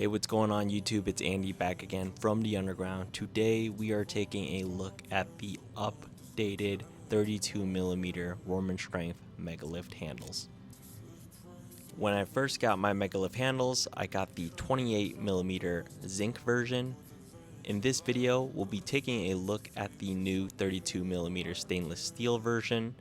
Hey, what's going on YouTube? It's Andy back again from the underground. Today we are taking a look at the updated 32mm Roman strength Megalith handles. When I first got my Megalith handles, I got the 28mm zinc version. In this video, we'll be taking a look at the new 32mm stainless steel version.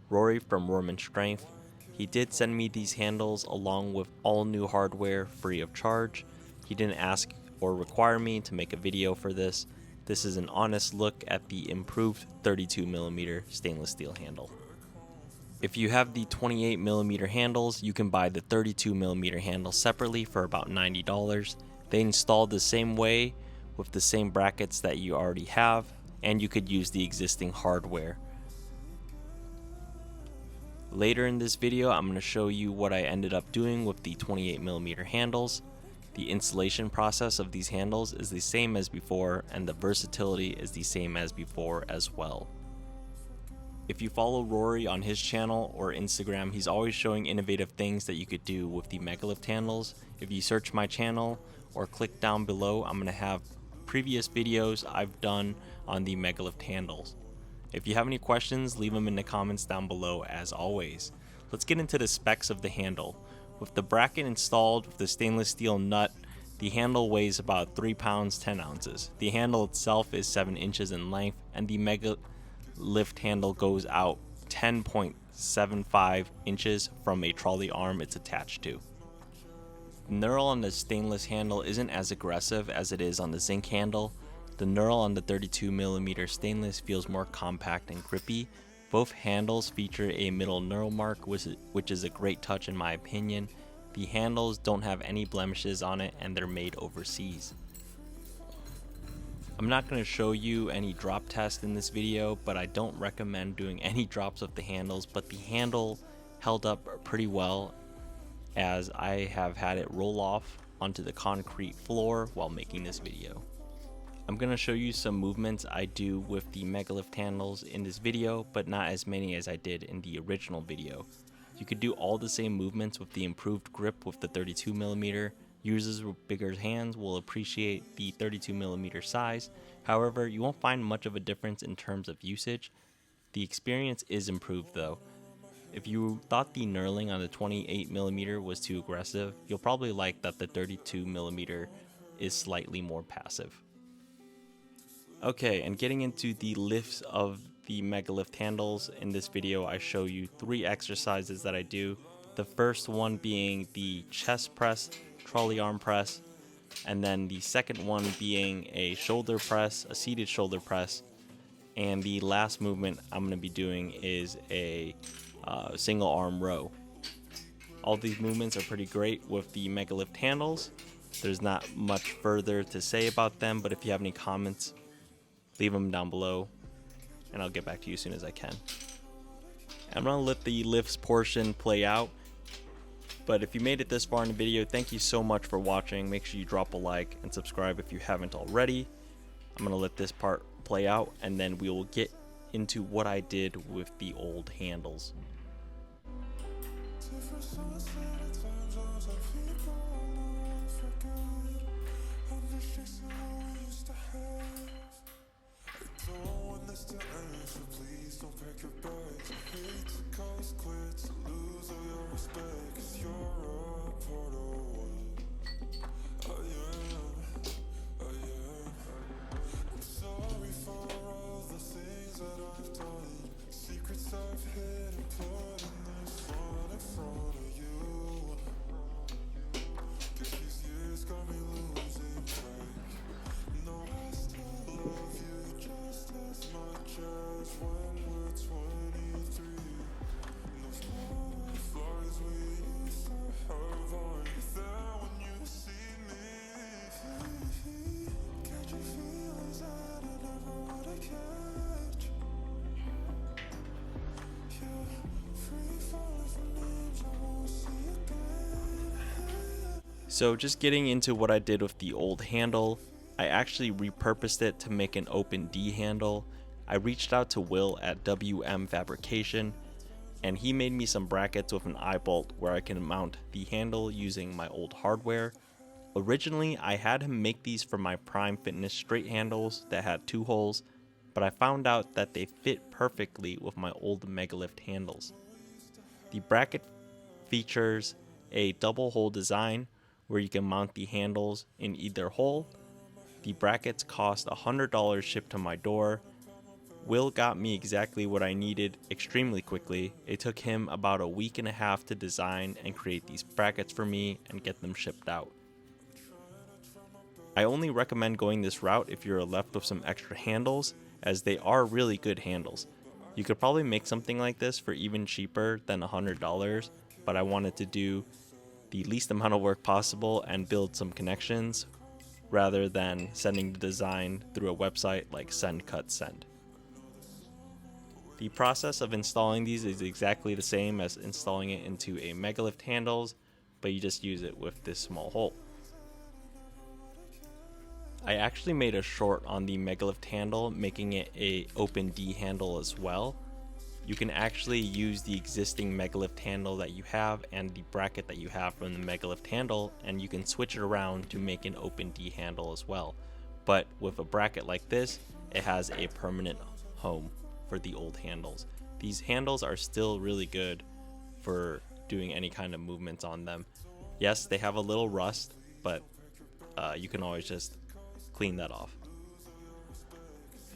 Rory from Roman Strength, he did send me these handles along with all new hardware free of charge. He didn't ask or require me to make a video for this. This is an honest look at the improved 32mm stainless steel handle. If you have the 28mm handles, you can buy the 32mm handle separately for about $90. They install the same way with the same brackets that you already have, and you could use the existing hardware. Later in this video, I'm going to show you what I ended up doing with the 28mm handles. The installation process of these handles is the same as before, and the versatility is the same as before as well. If you follow Rory on his channel or Instagram, he's always showing innovative things that you could do with the Megalith handles. If you search my channel or click down below, I'm going to have previous videos I've done on the Megalith handles. If you have any questions, leave them in the comments down below as always. Let's get into the specs of the handle. With the bracket installed with the stainless steel nut, the handle weighs about 3 pounds 10 ounces. The handle itself is 7 inches in length, and the Megalith handle goes out 10.75 inches from a trolley arm it's attached to. The Knurl on the stainless handle isn't as aggressive as it is on the zinc handle. The Knurl on the 32mm stainless feels more compact and grippy. Both handles feature a middle knurl mark, which is a great touch in my opinion. The handles don't have any blemishes on it, and they're made overseas. I'm not going to show you any drop test in this video, but I don't recommend doing any drops of the handles, but the handle held up pretty well as I have had it roll off onto the concrete floor while making this video. I'm going to show you some movements I do with the Megalith handles in this video, but not as many as I did in the original video. You could do all the same movements with the improved grip with the 32mm. Users with bigger hands will appreciate the 32mm size. However, you won't find much of a difference in terms of usage. The experience is improved though. If you thought the knurling on the 28mm was too aggressive, you'll probably like that the 32mm is slightly more passive. Okay, and getting into the lifts of the Megalith handles, in this video I show you 3 exercises that I do. The first one being the chest press, trolley arm press, and then the second one being a shoulder press, a seated shoulder press, and the last movement I'm going to be doing is a single arm row. All these movements are pretty great with the Megalith handles. There's not much further to say about them, but if you have any comments, leave them down below and I'll get back to you as soon as I can. I'm going to let the lifts portion play out, but if you made it this far in the video, thank you so much for watching. Make sure you drop a like and subscribe if you haven't already. I'm going to let this part play out and then we will get into what I did with the old handles. So just getting into what I did with the old handle, I actually repurposed it to make an open D handle. I reached out to Will at WM Fabrication and he made me some brackets with an eye bolt where I can mount the handle using my old hardware. Originally, I had him make these for my Prime Fitness straight handles that had 2 holes, but I found out that they fit perfectly with my old Megalith handles. The bracket features a double hole design where you can mount the handles in either hole. The brackets cost $100 shipped to my door. Will got me exactly what I needed extremely quickly. It took him about a week and a half to design and create these brackets for me and get them shipped out. I only recommend going this route if you're left with some extra handles, as they are really good handles. You could probably make something like this for even cheaper than $100, but I wanted to do the least amount of work possible and build some connections rather than sending the design through a website like Send Cut Send. The process of installing these is exactly the same as installing it into a Megalith handles, but you just use it with this small hole. I actually made a short on the Megalith handle, making it a open D handle as well. You can actually use the existing Megalith handle that you have and the bracket that you have from the Megalith handle, and you can switch it around to make an open D handle as well. But with a bracket like this, it has a permanent home for the old handles. These handles are still really good for doing any kind of movements on them. Yes, they have a little rust, but you can always just clean that off.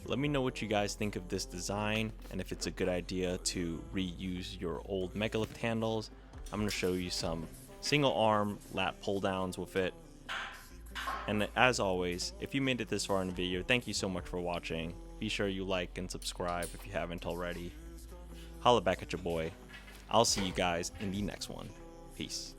Let me know what you guys think of this design and if it's a good idea to reuse your old Megalith handles. I'm going to show you some single arm lat pull downs with it. And as always, if you made it this far in the video, thank you so much for watching. Be sure you like and subscribe if you haven't already. Holla back at your boy. I'll see you guys in the next one. Peace.